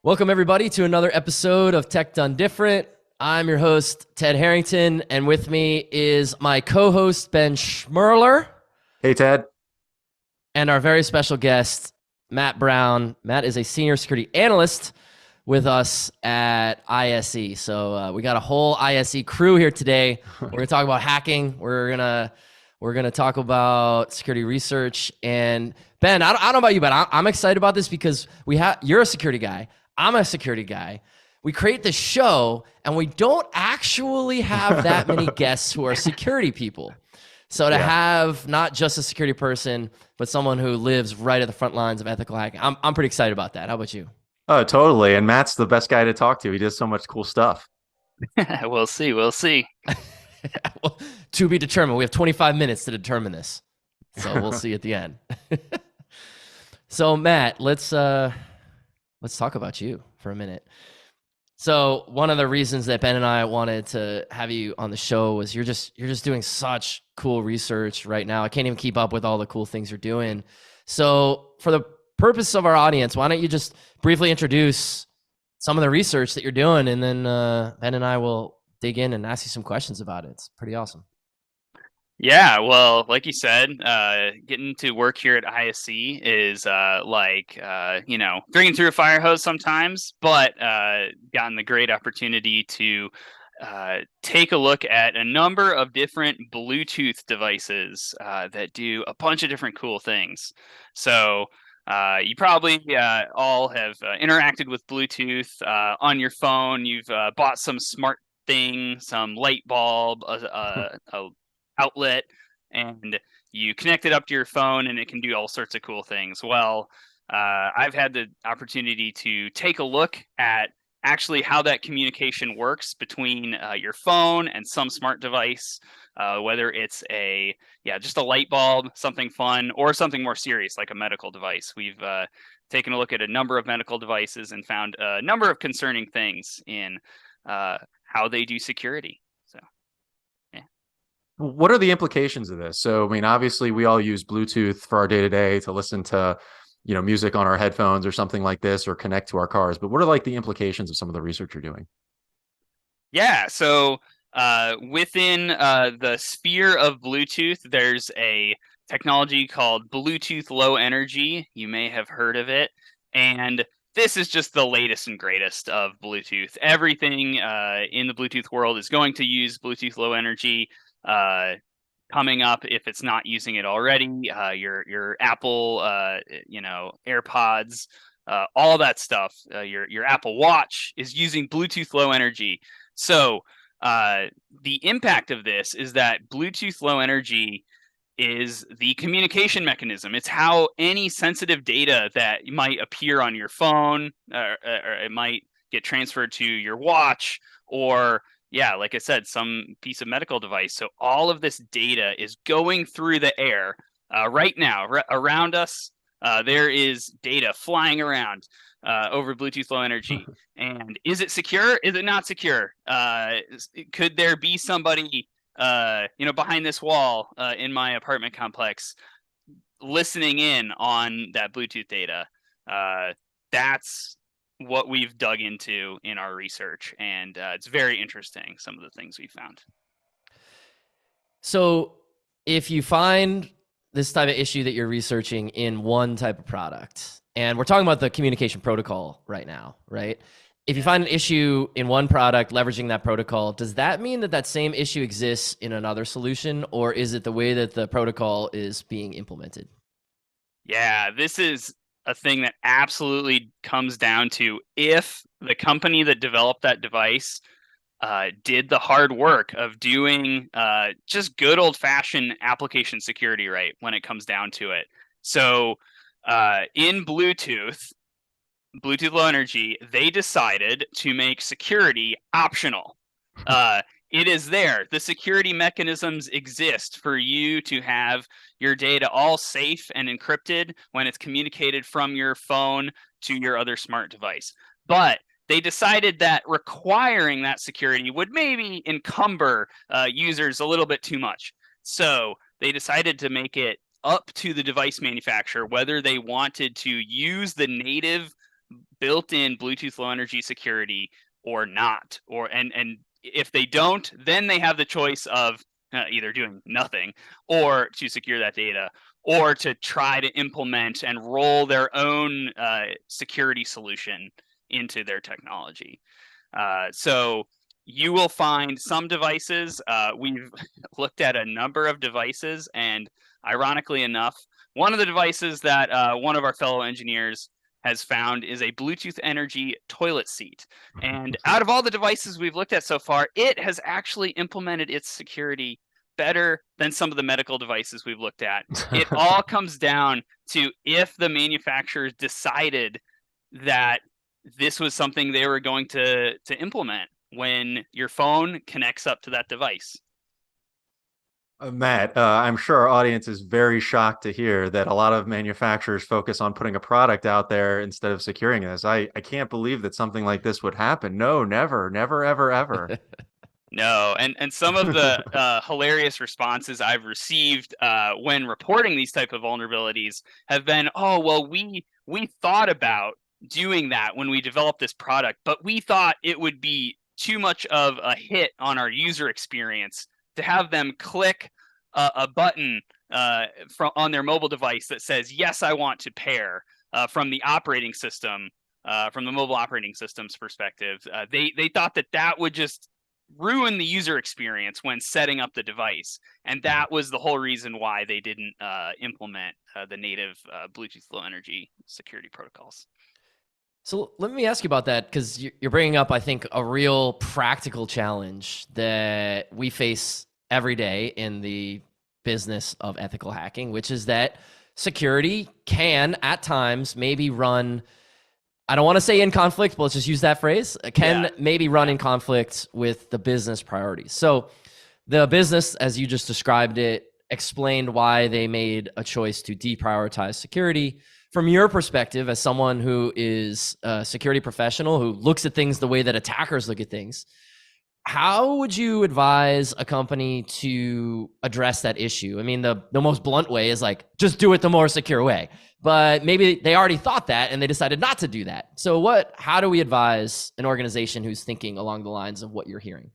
Welcome, everybody, to another episode of Tech Done Different. I'm your host, Ted Harrington, and with me is my co-host, Ben Schmerler, Hey, Ted. and our very special guest, Matt Brown. Matt is a senior security analyst with us at ISE. So we got a whole ISE crew here today. We're going to talk about hacking. We're gonna talk about security research. And Ben, I don't know about you, but I'm excited about this because you're a security guy. I'm a security guy. We create this show and we don't actually have that many guests who are security people. So to have not just a security person, but someone who lives right at the front lines of ethical hacking, I'm pretty excited about that. How about you? Oh, totally. And Matt's the best guy to talk to. He does so much cool stuff. We'll see. We'll see. Well, to be determined. We have 25 minutes to determine this. So we'll see at the end. So Matt, let's talk about you for a minute. So one of the reasons that Ben and I wanted to have you on the show was you're just doing such cool research right now. I can't even keep up with all the cool things you're doing. So for the purpose of our audience, why don't you just briefly introduce some of the research that you're doing, and then Ben and I will dig in and ask you some questions about it. It's pretty awesome. Yeah, well, like you said, getting to work here at ISE is drinking through a fire hose sometimes, but gotten the great opportunity to take a look at a number of different Bluetooth devices that do a bunch of different cool things. So you probably all have interacted with Bluetooth on your phone. You've bought some smart thing, some light bulb, a outlet, and you connect it up to your phone and it can do all sorts of cool things. Well, I've had the opportunity to take a look at actually how that communication works between your phone and some smart device, whether it's just a light bulb, something fun, or something more serious like a medical device. We've taken a look at a number of medical devices and found a number of concerning things in how they do security. What are the implications of this? So, I mean, obviously we all use Bluetooth for our day-to-day to listen to, music on our headphones or something like this, or connect to our cars. But what are like the implications of some of the research you're doing? Yeah, so within the sphere of Bluetooth, there's a technology called Bluetooth Low Energy. You may have heard of it. And this is just the latest and greatest of Bluetooth. Everything in the Bluetooth world is going to use Bluetooth Low Energy coming up if it's not using it already. Your Apple, AirPods, all that stuff. Your Apple Watch is using Bluetooth Low Energy. So the impact of this is that Bluetooth Low Energy is the communication mechanism. It's how any sensitive data that might appear on your phone, or it might get transferred to your watch, or like I said, some piece of medical device. So all of this data is going through the air right now around us. There is data flying around over Bluetooth Low Energy. And is it secure? Is it not secure? Could there be somebody behind this wall in my apartment complex listening in on that Bluetooth data? That's what we've dug into in our research, and it's very interesting, some of the things we found. So if you find this type of issue that you're researching in one type of product, and we're talking about the communication protocol right now, right? If you find an issue in one product leveraging that protocol, does that mean that that same issue exists in another solution, or is it the way that the protocol is being implemented? Yeah, this is a thing that absolutely comes down to if the company that developed that device did the hard work of doing just good old-fashioned application security right when it comes down to it. So in Bluetooth Low Energy, they decided to make security optional. It is there. The security mechanisms exist for you to have your data all safe and encrypted when it's communicated from your phone to your other smart device. But they decided that requiring that security would maybe encumber users a little bit too much. So they decided to make it up to the device manufacturer whether they wanted to use the native built-in Bluetooth Low Energy security or not, and if they don't, then they have the choice of either doing nothing or to secure that data, or to try to implement and roll their own security solution into their technology. So you will find some devices. We've looked at a number of devices, and ironically enough, one of the devices that one of our fellow engineers has found is a Bluetooth Energy toilet seat. And out of all the devices we've looked at so far, it has actually implemented its security better than some of the medical devices we've looked at. It all comes down to if the manufacturers decided that this was something they were going to implement when your phone connects up to that device. Matt, I'm sure our audience is very shocked to hear that a lot of manufacturers focus on putting a product out there instead of securing this. I can't believe that something like this would happen. No, never, never, ever, ever. No, and some of the hilarious responses I've received when reporting these type of vulnerabilities have been, oh, well, we thought about doing that when we developed this product, but we thought it would be too much of a hit on our user experience to have them click a button on their mobile device that says, yes, I want to pair from the operating system, from the mobile operating system's perspective. They thought that would just ruin the user experience when setting up the device. And that was the whole reason why they didn't implement the native Bluetooth Low Energy security protocols. So let me ask you about that, because you're bringing up, I think, a real practical challenge that we face every day in the business of ethical hacking, which is that security can at times maybe run, I don't want to say in conflict, but let's just use that phrase, maybe run in conflict with the business priorities. So the business, as you just described it, explained why they made a choice to deprioritize security. From your perspective, as someone who is a security professional who looks at things the way that attackers look at things, how would you advise a company to address that issue? I mean, the most blunt way is like, just do it the more secure way. But maybe they already thought that and they decided not to do that. So how do we advise an organization who's thinking along the lines of what you're hearing?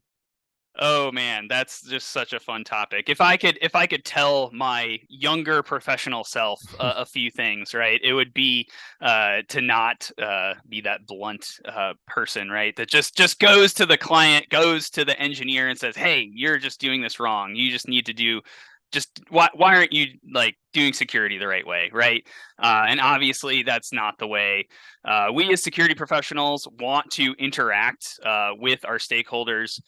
Oh man, that's just such a fun topic. If I could tell my younger professional self a few things, right, it would be to not be that blunt person, right? That just goes to the client, goes to the engineer, and says, "Hey, you're just doing this wrong. You just need to do." Why aren't you like doing security the right way, right? And obviously that's not the way we as security professionals want to interact with our stakeholders.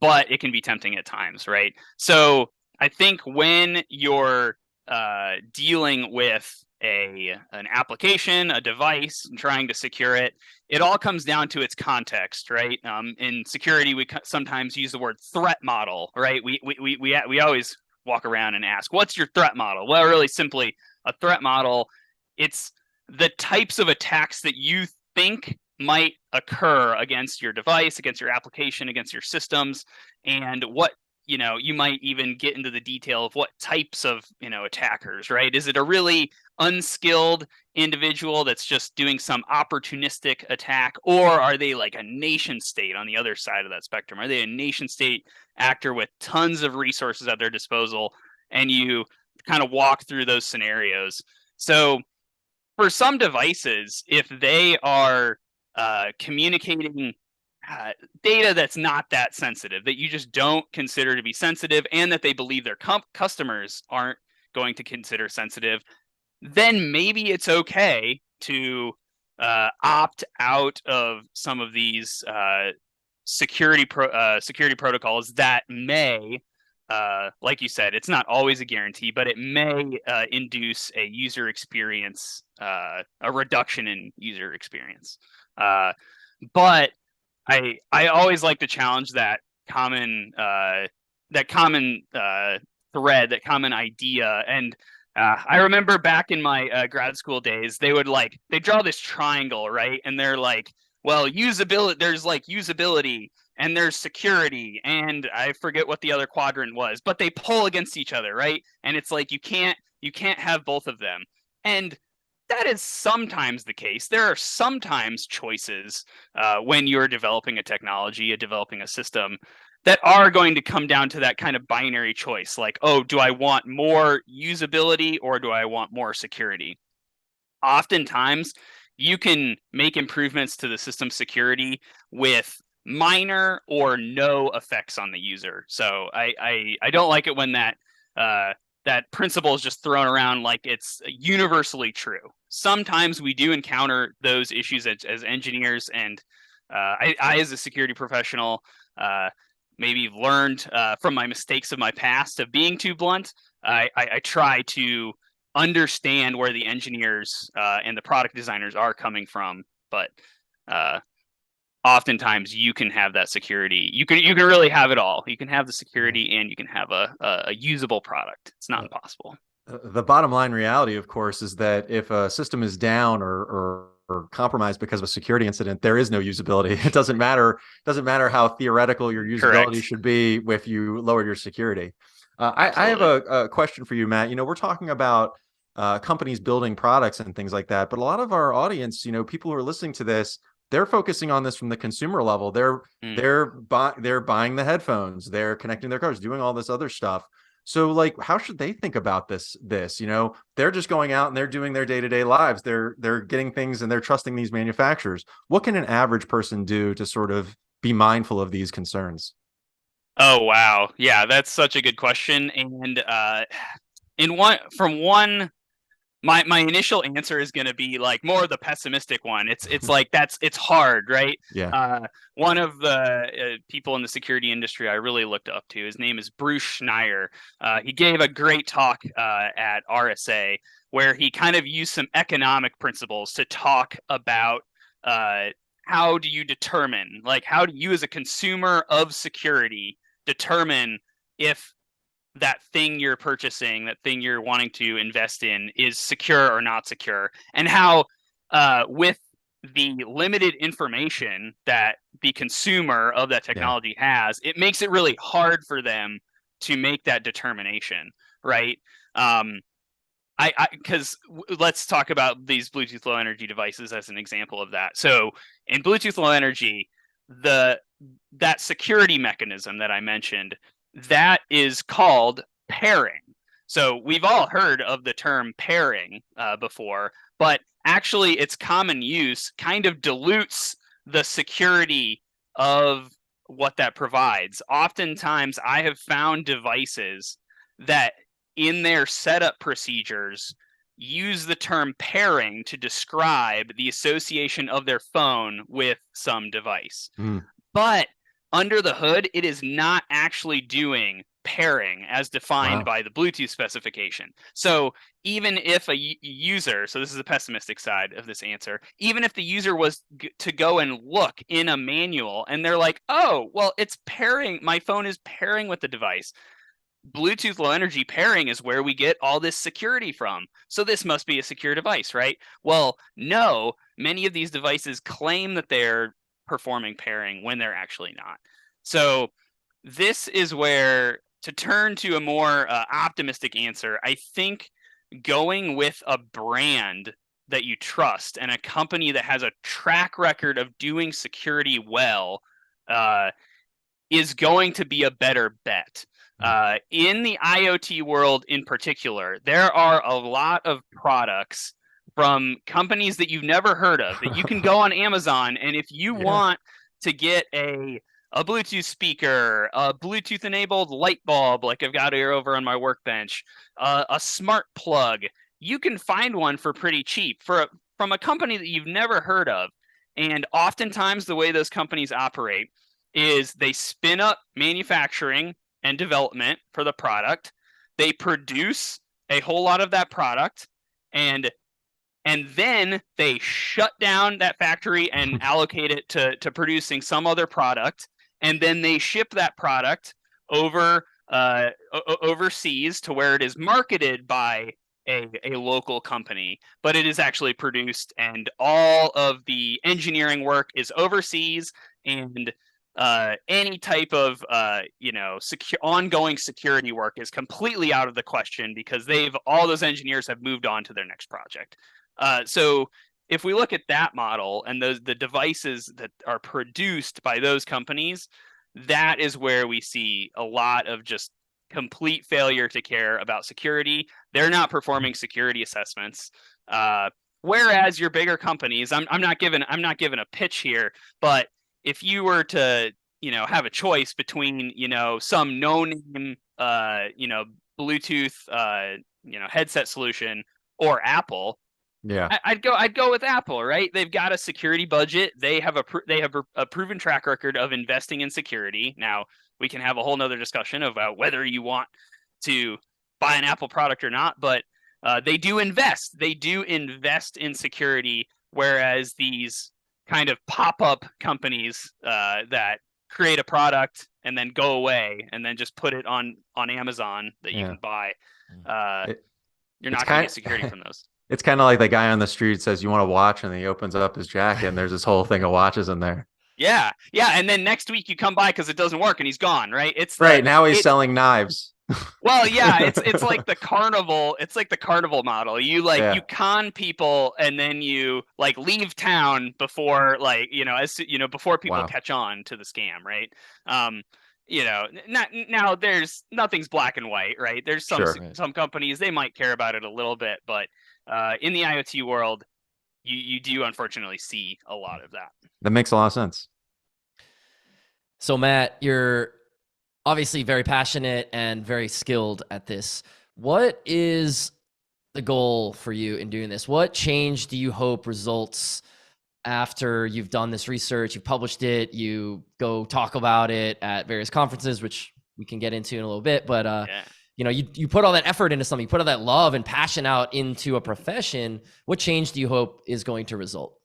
But it can be tempting at times, right? So I think when you're dealing with an application, a device, and trying to secure it, it all comes down to its context, right? In security, we sometimes use the word threat model, right? We always walk around and ask, what's your threat model? Well, really simply, a threat model, it's the types of attacks that you think might occur against your device, against your application, against your systems, and what, you might even get into the detail of what types of, attackers, right? Is it a really unskilled individual that's just doing some opportunistic attack, or are they like a nation state on the other side of that spectrum? Are they a nation state actor with tons of resources at their disposal? And you kind of walk through those scenarios. So for some devices, if they are communicating data that's not that sensitive, that you just don't consider to be sensitive, and that they believe their customers aren't going to consider sensitive, then maybe it's okay to opt out of some of these security protocols that may, like you said, it's not always a guarantee, but it may induce a user experience, a reduction in user experience. But I always like to challenge that common thread, that common idea. And I remember back in my grad school days, they draw this triangle, right? And they're like, well, usability, there's like usability and there's security, and I forget what the other quadrant was, but they pull against each other, right? And it's like you can't have both of them. And that is sometimes the case. There are sometimes choices when you're developing a technology, developing a system, that are going to come down to that kind of binary choice. Like, oh, do I want more usability or do I want more security? Oftentimes, you can make improvements to the system security with minor or no effects on the user. So I don't like it when that principle is just thrown around like it's universally true. Sometimes we do encounter those issues as engineers, and I as a security professional maybe learned from my mistakes of my past of being too blunt. I try to understand where the engineers and the product designers are coming from, but oftentimes you can have that security. You can really have it all. You can have the security and you can have a usable product. It's not impossible. The bottom line reality, of course, is that if a system is down or compromised because of a security incident, there is no usability. It doesn't matter how theoretical your usability Correct. should be if you lower your security. I have a question for you, Matt. We're talking about companies building products and things like that, but a lot of our audience, people who are listening to this, they're focusing on this from the consumer level. They're buying the headphones, they're connecting their cars, doing all this other stuff. So like, how should they think about this? They're just going out and they're doing their day-to-day lives. They're getting things and they're trusting these manufacturers. What can an average person do to sort of be mindful of these concerns? Oh, wow. Yeah, that's such a good question. And my initial answer is going to be like more of the pessimistic one. It's like it's hard, right? Yeah. One of the people in the security industry I really looked up to, his name is Bruce Schneier. He gave a great talk at RSA where he kind of used some economic principles to talk about how do you determine, like, how do you as a consumer of security determine if that thing you're purchasing, that thing you're wanting to invest in, is secure or not secure, and how with the limited information that the consumer of that technology has, it makes it really hard for them to make that determination, right? Because let's talk about these Bluetooth Low Energy devices as an example of that. So in Bluetooth Low Energy, that security mechanism that I mentioned, that is called pairing. So we've all heard of the term pairing before, but actually its common use kind of dilutes the security of what that provides. Oftentimes, I have found devices that in their setup procedures use the term pairing to describe the association of their phone with some device. But under the hood, it is not actually doing pairing as defined by the Bluetooth specification. So even if a user, so this is the pessimistic side of this answer, even if the user was to go and look in a manual and they're like, oh, well, it's pairing, my phone is pairing with the device. Bluetooth Low Energy pairing is where we get all this security from. So this must be a secure device, right? Well, no, many of these devices claim that they're performing pairing when they're actually not. So this is where, to turn to a more optimistic answer, I think going with a brand that you trust and a company that has a track record of doing security well is going to be a better bet. In the IoT world in particular, there are a lot of products from companies that you've never heard of that you can go on Amazon, and if you want to get a Bluetooth speaker, a Bluetooth enabled light bulb like I've got here over on my workbench, a smart plug, you can find one for pretty cheap from a company that you've never heard of. And oftentimes the way those companies operate is they spin up manufacturing and development for the product. They produce a whole lot of that product, and then they shut down that factory and allocate it to producing some other product, and then they ship that product over overseas to where it is marketed by a local company, but it is actually produced, and all of the engineering work is overseas, and any type of ongoing security work is completely out of the question because all those engineers have moved on to their next project. So if we look at that model and the devices that are produced by those companies, that is where we see a lot of just complete failure to care about security. They're not performing security assessments. Whereas your bigger companies, I'm not giving a pitch here, but if you were to have a choice between some no name Bluetooth headset solution or Apple, Yeah. I'd go with Apple, right? They've got a security budget. They have a proven track record of investing in security. Now we can have a whole nother discussion about whether you want to buy an Apple product or not, but they do invest. They do invest in security, whereas these kind of pop-up companies that create a product and then go away and then just put it on Amazon that you can buy, you're not going to get security from those. It's kind of like the guy on the street says, "You want a watch?" and he opens up his jacket and there's this whole thing of watches in there. Yeah. And then next week you come by because it doesn't work and he's gone, right? Now he's selling knives. Well, yeah, it's like the carnival. It's like the carnival model. You you con people and then you leave town before before people catch on to the scam, right? Now there's nothing's black and white, right? There's some companies, they might care about it a little bit, but in the IoT world, you do unfortunately see a lot of that. That makes a lot of sense. So Matt, you're obviously very passionate and very skilled at this. What is the goal for you in doing this? What change do you hope results after you've done this research, you've published it, you go talk about it at various conferences, which we can get into in a little bit, but you put all that effort into something, you put all that love and passion out into a profession. What change do you hope is going to result?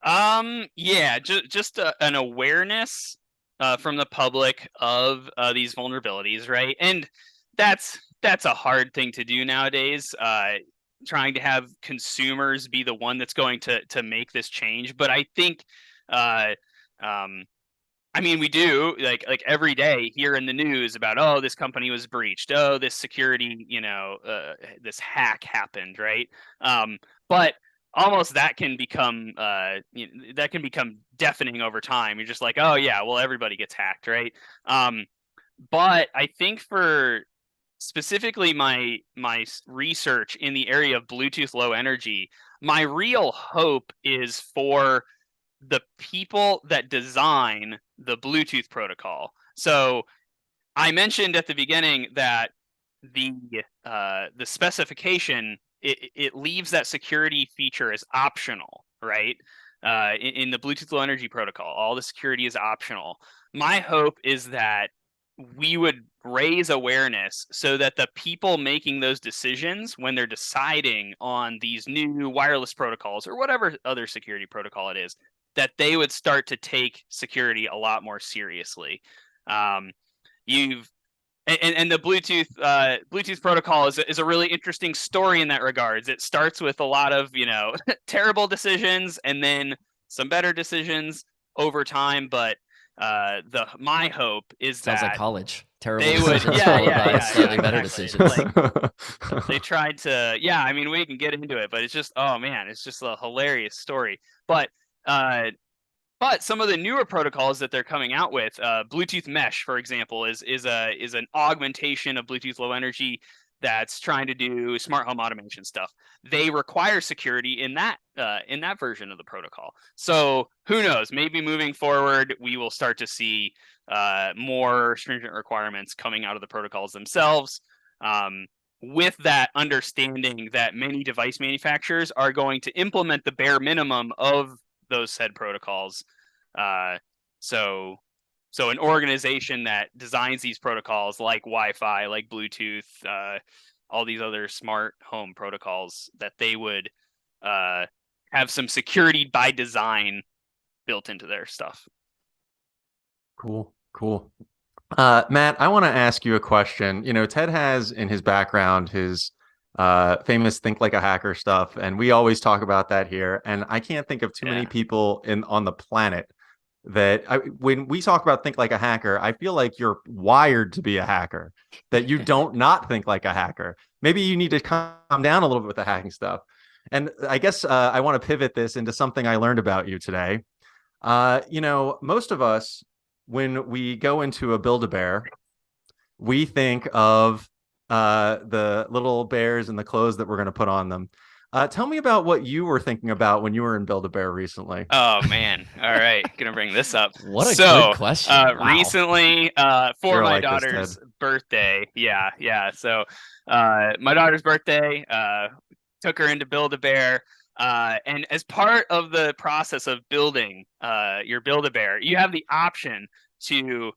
Just an awareness from the public of these vulnerabilities, right? And that's a hard thing to do nowadays. Trying to have consumers be the one that's going to make this change, but I think, we do like every day hear in the news about, this company was breached, this security, this hack happened, right? But almost that can become deafening over time. You're just like, oh yeah, well everybody gets hacked, right? But I think for specifically my research in the area of Bluetooth Low Energy, my real hope is for the people that design the Bluetooth protocol. So I mentioned at the beginning that the specification, it leaves that security feature as optional, right? In the Bluetooth Low Energy protocol, all the security is optional. My hope is that we would raise awareness so that the people making those decisions when they're deciding on these new wireless protocols or whatever other security protocol it is, that they would start to take security a lot more seriously. And the Bluetooth protocol is a really interesting story in that regards. It starts with a lot of terrible decisions and then some better decisions over time, but my hope is Sounds that like college. Terrible they decisions would, followed by slightly better exactly. decisions. They tried to, we can get into it, but it's just, it's just a hilarious story. But some of the newer protocols that they're coming out with, Bluetooth Mesh, for example, is an augmentation of Bluetooth Low Energy that's trying to do smart home automation stuff. They require security in that version of the protocol. So who knows? Maybe moving forward, we will start to see more stringent requirements coming out of the protocols themselves. With that understanding that many device manufacturers are going to implement the bare minimum of those said protocols. So an organization that designs these protocols like Wi-Fi, like Bluetooth, all these other smart home protocols, that they would have some security by design built into their stuff. Cool. Matt, I want to ask you a question. Ted has in his background his famous Think Like a Hacker stuff, and we always talk about that here. And I can't think of too many people on the planet that when we talk about Think Like a Hacker, I feel like you're wired to be a hacker, that you don't not think like a hacker. Maybe you need to calm down a little bit with the hacking stuff. And I guess I want to pivot this into something I learned about you today. Most of us, when we go into a Build-A-Bear, we think of the little bears and the clothes that we're going to put on them. Tell me about what you were thinking about when you were in Build-A-Bear recently. Oh man. All right. Gonna bring this up. What a good question. Wow. Recently, for You're my like this, daughter's Ted. birthday. Yeah. So, my daughter's birthday, took her into Build-A-Bear. And as part of the process of building your Build-A-Bear, you have the option to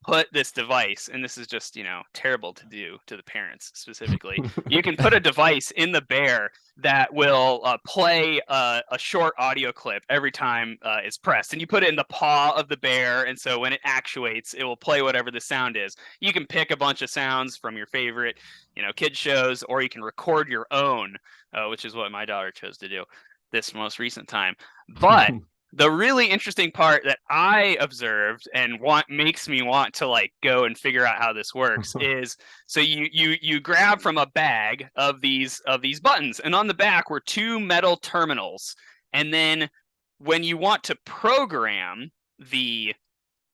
put this device, and this is just, terrible to do to the parents specifically. You can put a device in the bear that will play a short audio clip every time it's pressed, and you put it in the paw of the bear, and so when it actuates, it will play whatever the sound is. You can pick a bunch of sounds from your favorite, kid shows, or you can record your own, which is what my daughter chose to do this most recent time. But the really interesting part that I observed and makes me want to go and figure out how this works is, so you grab from a bag of these buttons, and on the back were two metal terminals, and then when you want to program the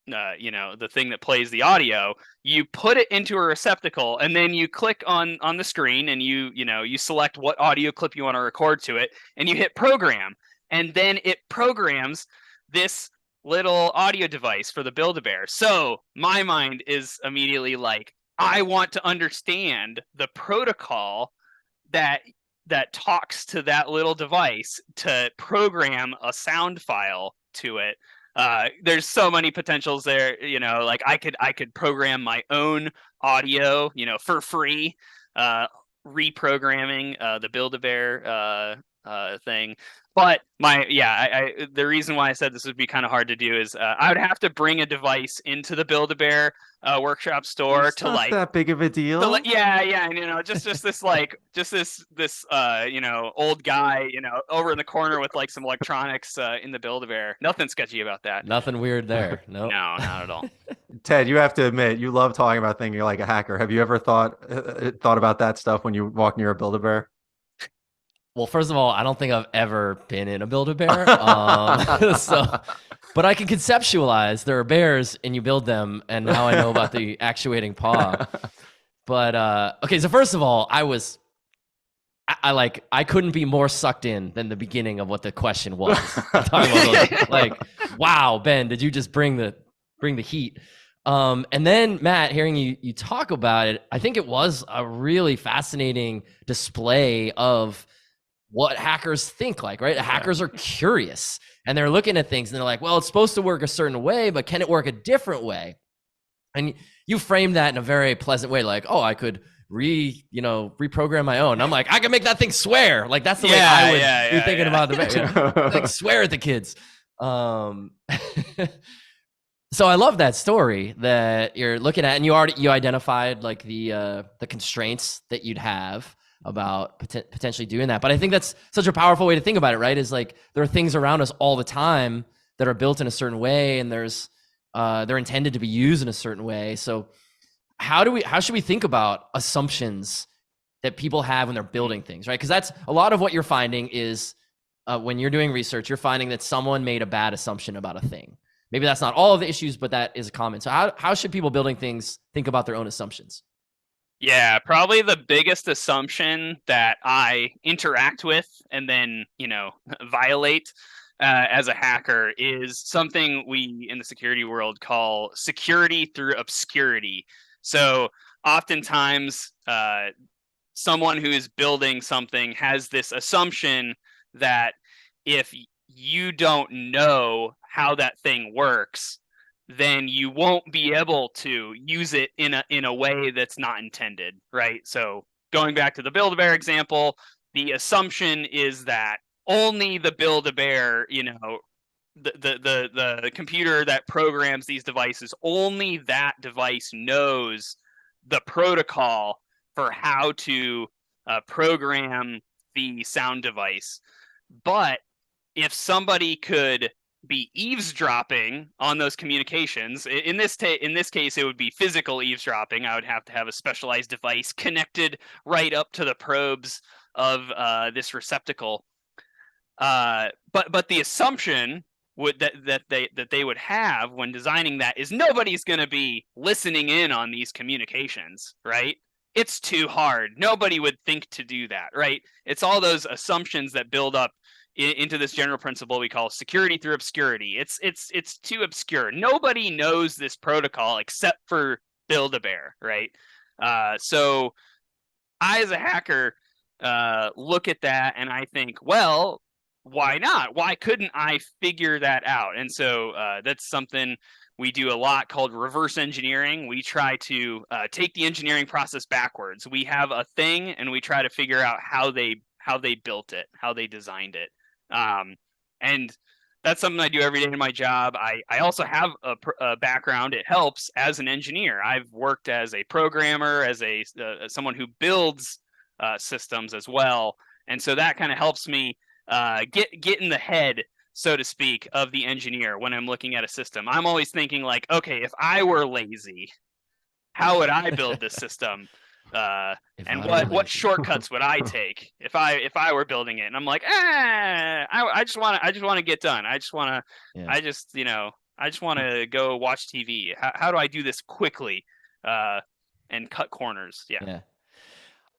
the thing that plays the audio, you put it into a receptacle, and then you click on the screen, and you select what audio clip you want to record to it, and you hit program. And then it programs this little audio device for the Build-A-Bear. So my mind is immediately like, I want to understand the protocol that talks to that little device to program a sound file to it. There's so many potentials there. I could program my own audio, for free, reprogramming the Build-A-Bear thing. But the reason why I said this would be kind of hard to do is I would have to bring a device into the Build-A-Bear workshop store It's not that big of a deal. Just this old guy, over in the corner with some electronics in the Build-A-Bear. Nothing sketchy about that. Nothing weird there. No, not at all. Ted, you have to admit, you love talking about things. You're like a hacker. Have you ever thought about that stuff when you walk near a Build-A-Bear? Well, first of all, I don't think I've ever been in a Build-A-Bear. But I can conceptualize there are bears and you build them, and now I know about the actuating paw. But okay, so first of all, I couldn't be more sucked in than the beginning of what the question was. I'm talking about wow, Ben, did you just bring the heat? And then Matt, hearing you talk about it, I think it was a really fascinating display of what hackers think like, right? Hackers are curious and they're looking at things and they're like, well, it's supposed to work a certain way, but can it work a different way? And you frame that in a very pleasant way, like, oh, I could reprogram my own. I'm like, I can make that thing swear. Like that's the way I would be thinking about the like swear at the kids. So I love that story that you're looking at, and you identified like the constraints that you'd have about potentially doing that. But I think that's such a powerful way to think about it, right? Is like there are things around us all the time that are built in a certain way, and they're intended to be used in a certain way. So how should we think about assumptions that people have when they're building things, right? Because that's a lot of what you're finding is when you're doing research, you're finding that someone made a bad assumption about a thing. Maybe that's not all of the issues, but that is common. So how should people building things think about their own assumptions? Yeah, probably the biggest assumption that I interact with and then, violate as a hacker is something we in the security world call security through obscurity. So oftentimes, someone who is building something has this assumption that if you don't know how that thing works, then you won't be able to use it in a way that's not intended, right? So going back to the Build-A-Bear example, the assumption is that only the Build-A-Bear, the computer that programs these devices, only that device knows the protocol for how to program the sound device. But if somebody could be eavesdropping on those communications, in this case, it would be physical eavesdropping. I would have to have a specialized device connected right up to the probe's of this receptacle. But the assumption that they would have when designing that is nobody's going to be listening in on these communications, right? It's too hard. Nobody would think to do that, right? It's all those assumptions that build up into this general principle we call security through obscurity. It's too obscure. Nobody knows this protocol except for Build-A-Bear, right? So I, as a hacker, look at that and I think, well, why not? Why couldn't I figure that out? And so that's something we do a lot called reverse engineering. We try to take the engineering process backwards. We have a thing and we try to figure out how they built it, how they designed it. And that's something I do every day in my job. I also have a background, it helps, as an engineer. I've worked as a programmer, as someone who builds systems as well. And so that kind of helps me get in the head, so to speak, of the engineer when I'm looking at a system. I'm always thinking like, okay, if I were lazy, how would I build this system? And what shortcuts would I take if I were building it? And I'm like, I just want to get done. I just want to go watch TV. How do I do this quickly and cut corners? Yeah.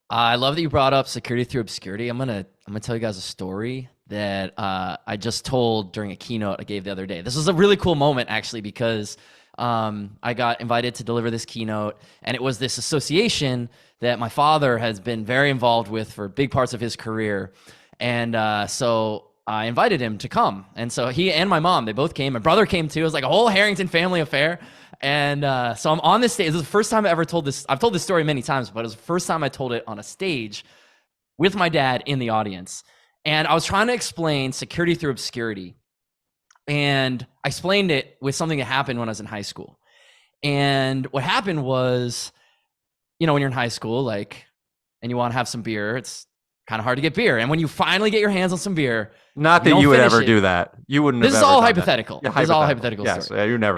I love that you brought up security through obscurity. I'm gonna tell you guys a story that I just told during a keynote I gave the other day. This was a really cool moment actually, because I got invited to deliver this keynote, and it was this association that my father has been very involved with for big parts of his career. And so I invited him to come. And so he and my mom, they both came. My brother came too. It was like a whole Harrington family affair. And so I'm on this stage. This is the first time I ever told this. I've told this story many times, but it was the first time I told it on a stage with my dad in the audience. And I was trying to explain security through obscurity. And I explained it with something that happened when I was in high school. And what happened was, when you're in high school, and you want to have some beer, it's kind of hard to get beer. And when you finally get your hands on some beer, not that you would ever do that. You wouldn't. This is all hypothetical. Yeah, this is all hypothetical. Yes, yeah, you never.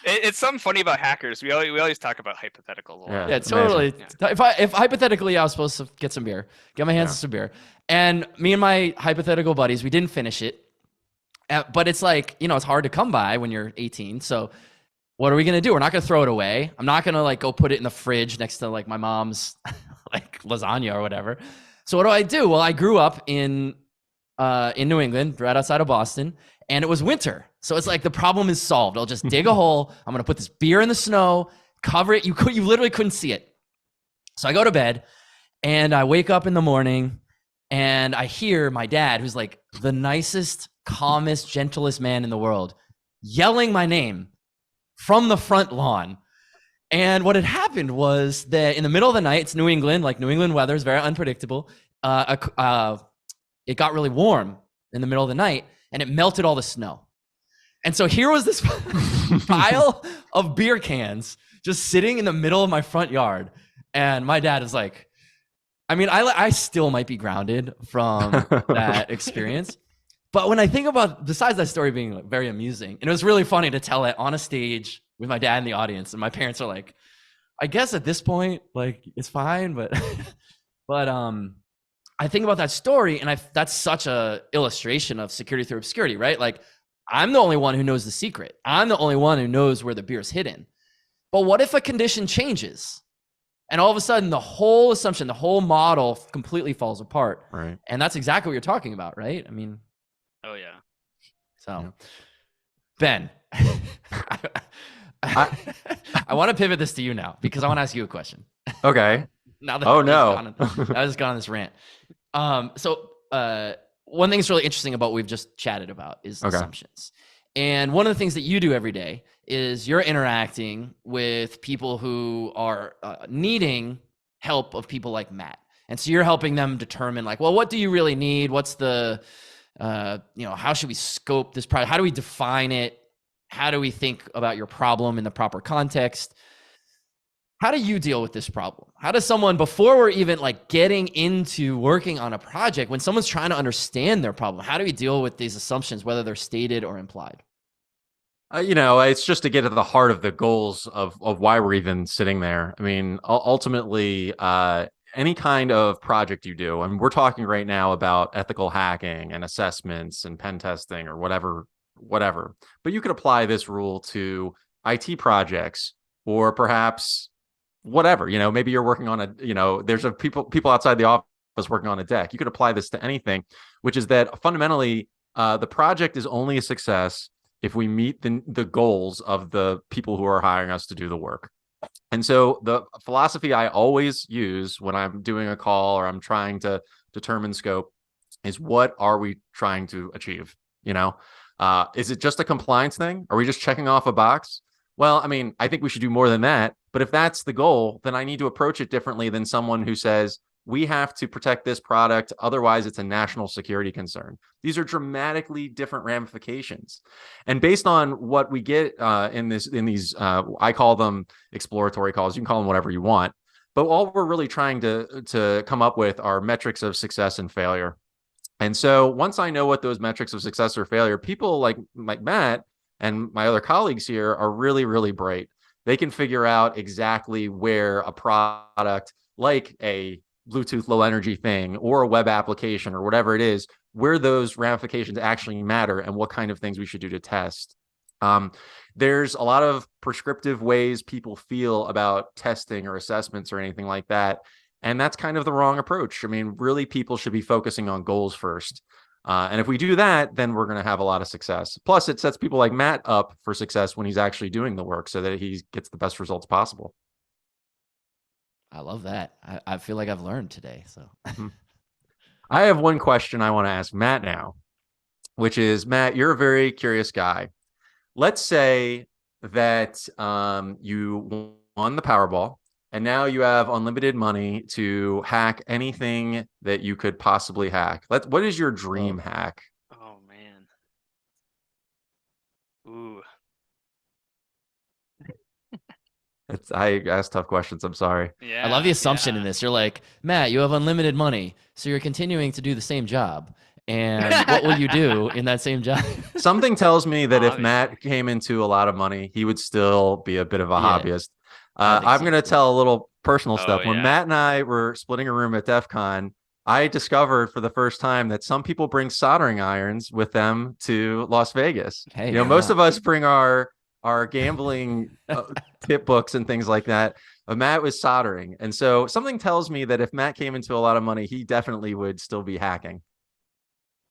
It's something funny about hackers. We always talk about hypotheticals a lot. Yeah, totally. Yeah. If hypothetically I was supposed to get some beer, get my hands on some beer, and me and my hypothetical buddies, we didn't finish it. But it's like, it's hard to come by when you're 18. So what are we going to do? We're not going to throw it away. I'm not going to go put it in the fridge next to my mom's lasagna or whatever. So what do I do? Well, I grew up in New England, right outside of Boston, and it was winter. So it's like the problem is solved. I'll just dig a hole. I'm going to put this beer in the snow, cover it. You literally couldn't see it. So I go to bed and I wake up in the morning and I hear my dad, who's like the nicest, calmest, gentlest man in the world, yelling my name from the front lawn. And what had happened was that in the middle of the night, it's New England, New England weather is very unpredictable. It got really warm in the middle of the night and it melted all the snow. And so here was this pile of beer cans just sitting in the middle of my front yard. And my dad is like, I still might be grounded from that experience. But when I think about, besides that story being very amusing, and it was really funny to tell it on a stage with my dad in the audience, and my parents are like, I guess at this point, it's fine, but I think about that story, and that's such a illustration of security through obscurity, right? I'm the only one who knows the secret. I'm the only one who knows where the beer's hidden. But what if a condition changes? And all of a sudden, the whole assumption, the whole model completely falls apart. Right. And that's exactly what you're talking about, right? Oh, yeah. So, Ben, I want to pivot this to you now because I want to ask you a question. Okay. Now that I just got on this rant. So one thing that's really interesting about what we've just chatted about is assumptions. And one of the things that you do every day is you're interacting with people who are needing help of people like Matt. And so you're helping them determine what do you really need? What's the, how should we scope this project? How do we define it? How do we think about your problem in the proper context? How do you deal with this problem? How does someone, before we're even getting into working on a project, when someone's trying to understand their problem, how do we deal with these assumptions, whether they're stated or implied? It's just to get at the heart of the goals of why we're even sitting there. Ultimately, any kind of project you do, and we're talking right now about ethical hacking and assessments and pen testing or whatever, but you could apply this rule to IT projects, or perhaps whatever, maybe you're working on there's people outside the office working on a deck. You could apply this to anything, which is that fundamentally the project is only a success if we meet the goals of the people who are hiring us to do the work. And so the philosophy I always use when I'm doing a call or I'm trying to determine scope is, what are we trying to achieve? Is it just a compliance thing? Are we just checking off a box? Well, I mean, I think we should do more than that. But if that's the goal, then I need to approach it differently than someone who says, we have to protect this product, otherwise it's a national security concern. These are dramatically different ramifications. And based on what we get in these, I call them exploratory calls. You can call them whatever you want. But all we're really trying to come up with are metrics of success and failure. And so once I know what those metrics of success or failure, people like Matt and my other colleagues here are really, really bright. They can figure out exactly where a product like a Bluetooth low energy thing or a web application or whatever it is, where those ramifications actually matter and what kind of things we should do to test. There's a lot of prescriptive ways people feel about testing or assessments or anything like that. And that's kind of the wrong approach. I mean, really, people should be focusing on goals first. And if we do that, then we're going to have a lot of success. Plus, it sets people like Matt up for success when he's actually doing the work so that he gets the best results possible. I love that. I feel like I've learned today. So I have one question I want to ask Matt now, which is, Matt, you're a very curious guy. Let's say that you won the Powerball and now you have unlimited money to hack anything that you could possibly hack. What is your dream hack? Oh, man. Ooh. I ask tough questions. I'm sorry. Yeah. I love the assumption in this. You're like, Matt, you have unlimited money, so you're continuing to do the same job. And what will you do in that same job? Something tells me that if Matt came into a lot of money, he would still be a bit of a hobbyist. I'm going to tell a little personal stuff. When Matt and I were splitting a room at DEF CON, I discovered for the first time that some people bring soldering irons with them to Las Vegas. Hey, most of us bring our gambling tip books and things like that. Matt was soldering. And so something tells me that if Matt came into a lot of money, he definitely would still be hacking.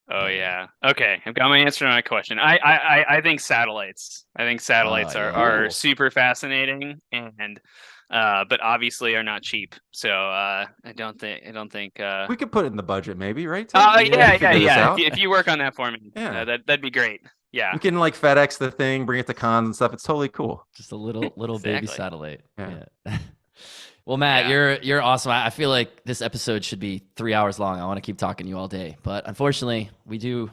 Oh yeah. Okay. I've got my answer to my question. I think satellites. I think satellites are super fascinating, and but obviously are not cheap. So I don't think we could put it in the budget, maybe, right? Yeah. If you work on that for me, that'd be great. Yeah. We can FedEx the thing, bring it to cons and stuff. It's totally cool. Just a little baby satellite. Yeah. Well, Matt, you're awesome. I feel like this episode should be 3 hours long. I want to keep talking to you all day, but unfortunately, we do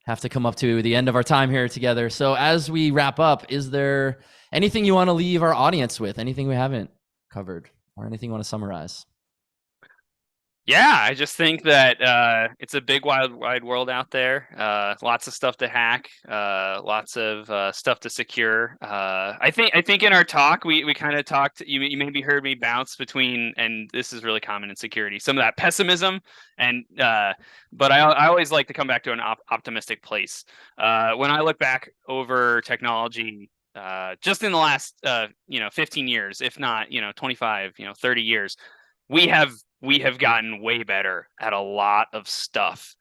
have to come up to the end of our time here together. So as we wrap up, is there anything you want to leave our audience with? Anything we haven't covered, or anything you want to summarize? Yeah, I just think that it's a big, wide world out there. Lots of stuff to hack, lots of stuff to secure. I think in our talk we kind of talked. You maybe heard me bounce between, and this is really common in security, some of that pessimism, and but I always like to come back to an optimistic place. When I look back over technology, just in the last 15 years, if not 25, 30 years, we have gotten way better at a lot of stuff.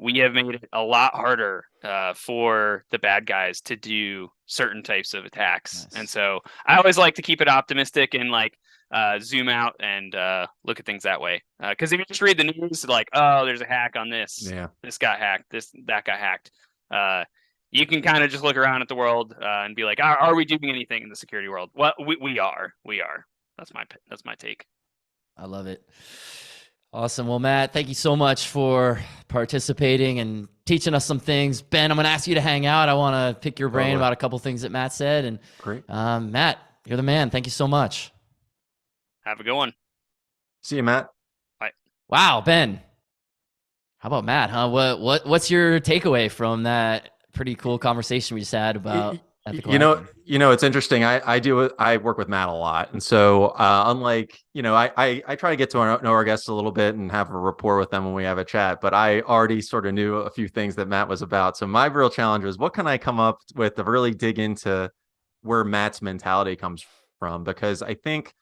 We have made it a lot harder for the bad guys to do certain types of attacks. Nice. And so I always like to keep it optimistic and zoom out and look at things that way. Because if you just read the news, oh, there's a hack on this. Yeah. This got hacked. That got hacked. You can kind of just look around at the world and be like, are we doing anything in the security world? Well, we are. That's my take. I love it. Awesome. Well, Matt, thank you so much for participating and teaching us some things. Ben, I'm going to ask you to hang out. I want to pick your brain about a couple things that Matt said. And great. Matt, you're the man. Thank you so much. Have a good one. See you, Matt. Bye. Wow, Ben. How about Matt, huh? What's your takeaway from that pretty cool conversation we just had about ethical You know, hacking. it's interesting. I work with Matt a lot, and so unlike I try to get to know our guests a little bit and have a rapport with them when we have a chat. But I already sort of knew a few things that Matt was about. So my real challenge was, what can I come up with to really dig into where Matt's mentality comes from? Because I think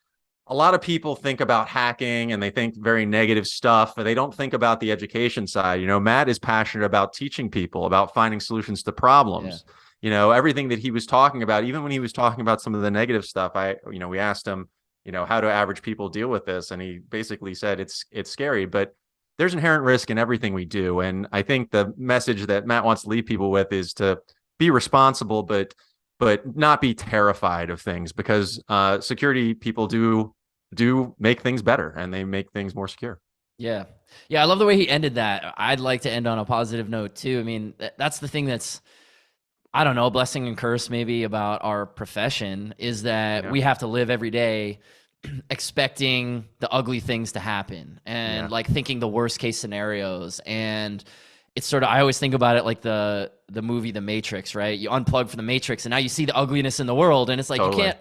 a lot of people think about hacking and they think very negative stuff, but they don't think about the education side. Matt is passionate about teaching people, about finding solutions to Yeah. problems. Everything that he was talking about, even when he was talking about some of the negative stuff, we asked him, how do average people deal with this? And he basically said it's scary, but there's inherent risk in everything we do. And I think the message that Matt wants to leave people with is to be responsible, but not be terrified of things, because security people do make things better, and they make things more secure. Yeah. Yeah. I love the way he ended that. I'd like to end on a positive note too. I mean, that's the thing that's, I don't know, blessing and curse maybe about our profession, is that we have to live every day expecting the ugly things to happen and like thinking the worst case scenarios. And it's sort of, I always think about it like the movie The Matrix, right? You unplug from the Matrix and now you see the ugliness in the world, and it's like Totally.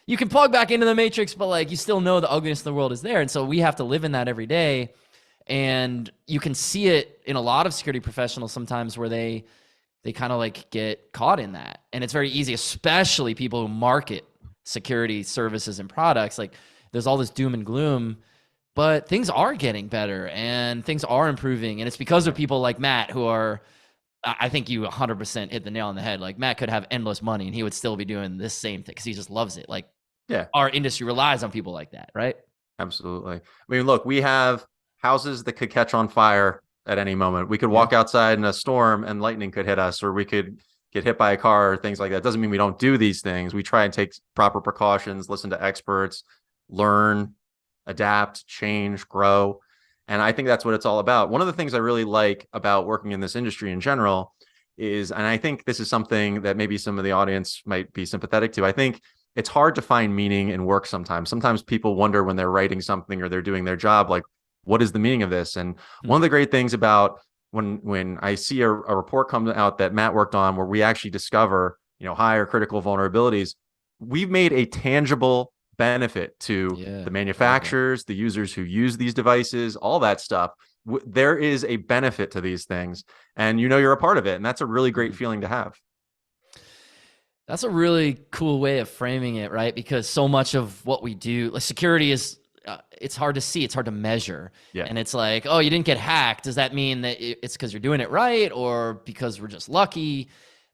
you can plug back into the Matrix, but like you still know the ugliness of the world is there. And so we have to live in that every day. And you can see it in a lot of security professionals sometimes, where they kind of like get caught in that. And it's very easy, especially people who market security services and products. Like there's all this doom and gloom, but things are getting better and things are improving. And it's because of people like Matt who are, I think you 100% hit the nail on the head. Like Matt could have endless money and he would still be doing this same thing because he just loves it. Like our industry relies on people like that, right? Absolutely. I mean, look, we have houses that could catch on fire at any moment. We could walk outside in a storm and lightning could hit us, or we could get hit by a car, or things like that. Doesn't mean we don't do these things. We try and take proper precautions, listen to experts, learn, adapt, change, grow. And I think that's what it's all about. One of the things I really like about working in this industry in general is, and I think this is something that maybe some of the audience might be sympathetic to, I think it's hard to find meaning in work sometimes. Sometimes people wonder when they're writing something or they're doing their job, like, what is the meaning of this? And one of the great things about when I see a report come out that Matt worked on, where we actually discover, high or critical vulnerabilities, we've made a tangible benefit to the manufacturers, the users who use these devices, all that stuff. There is a benefit to these things, and you're a part of it. And that's a really great feeling to have. That's a really cool way of framing it, right? Because so much of what we do, like security is, it's hard to see, it's hard to measure. And it's like, oh, you didn't get hacked. Does that mean that it's because you're doing it right, or because we're just lucky?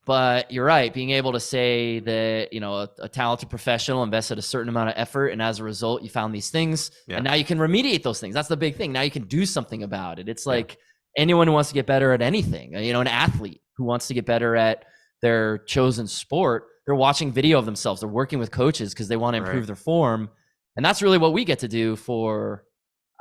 But you're right. Being able to say that, a talented professional invested a certain amount of effort, and as a result, you found these things, and now you can remediate those things. That's the big thing. Now you can do something about it. It's like anyone who wants to get better at anything, an athlete who wants to get better at their chosen sport, they're watching video of themselves. They're working with coaches because they want to improve their form. And that's really what we get to do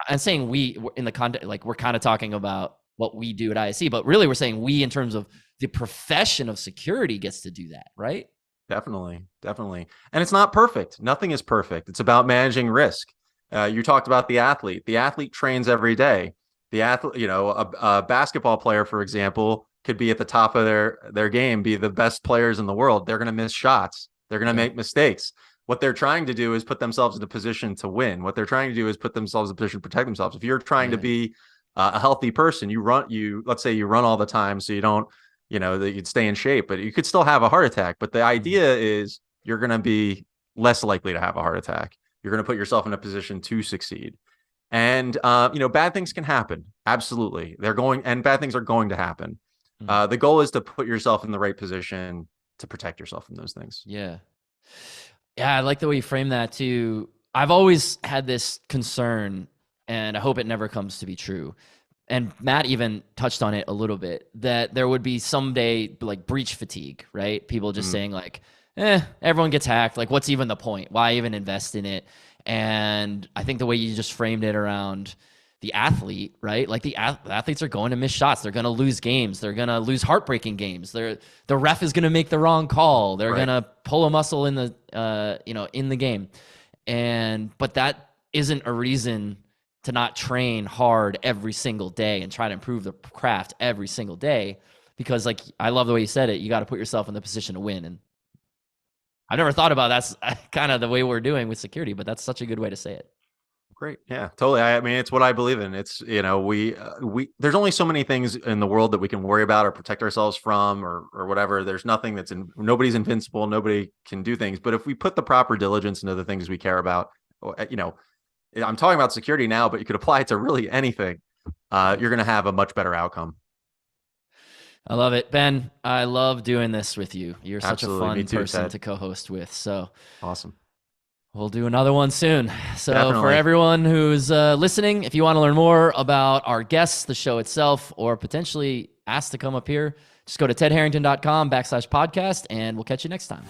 I'm saying we in the context, like we're kind of talking about what we do at ISC, but really we're saying we in terms of the profession of security gets to do that, right? Definitely. And it's not perfect. Nothing is perfect. It's about managing risk. You talked about the athlete. The athlete trains every day. The athlete, a basketball player, for example, could be at the top of their game, be the best players in the world. They're going to miss shots. They're going to make mistakes. What they're trying to do is put themselves in a position to win. What they're trying to do is put themselves in a position to protect themselves. If you're trying to be a healthy person, let's say you run all the time, so you don't, that you'd stay in shape, but you could still have a heart attack. But the idea is you're going to be less likely to have a heart attack. You're going to put yourself in a position to succeed. And, bad things can happen. Absolutely. And bad things are going to happen. The goal is to put yourself in the right position to protect yourself from those things. Yeah. Yeah, I like the way you frame that too. I've always had this concern, and I hope it never comes to be true. And Matt even touched on it a little bit, that there would be someday like breach fatigue, right? People just saying like, everyone gets hacked. Like, what's even the point? Why even invest in it? And I think the way you just framed it around the athlete, right? Like the athletes are going to miss shots. They're going to lose games. They're going to lose heartbreaking games. The ref is going to make the wrong call. They're going to pull a muscle in the, in the game. But that isn't a reason to not train hard every single day and try to improve the craft every single day. Because like, I love the way you said it. You got to put yourself in the position to win. And I never thought about that's kind of the way we're doing with security, but that's such a good way to say it. Great. Yeah, totally. I mean, it's what I believe in. It's, we there's only so many things in the world that we can worry about or protect ourselves from or whatever. There's nothing nobody's invincible. Nobody can do things. But if we put the proper diligence into the things we care about, I'm talking about security now, but you could apply it to really anything. You're going to have a much better outcome. I love it. Ben, I love doing this with you. You're such Absolutely. a fun Me too, person Ted. to co-host with. So Awesome. we'll do another one soon. So for Definitely. everyone who's listening, if you want to learn more about our guests, the show itself, or potentially ask to come up here, just go to tedharrington.com/podcast, and we'll catch you next time.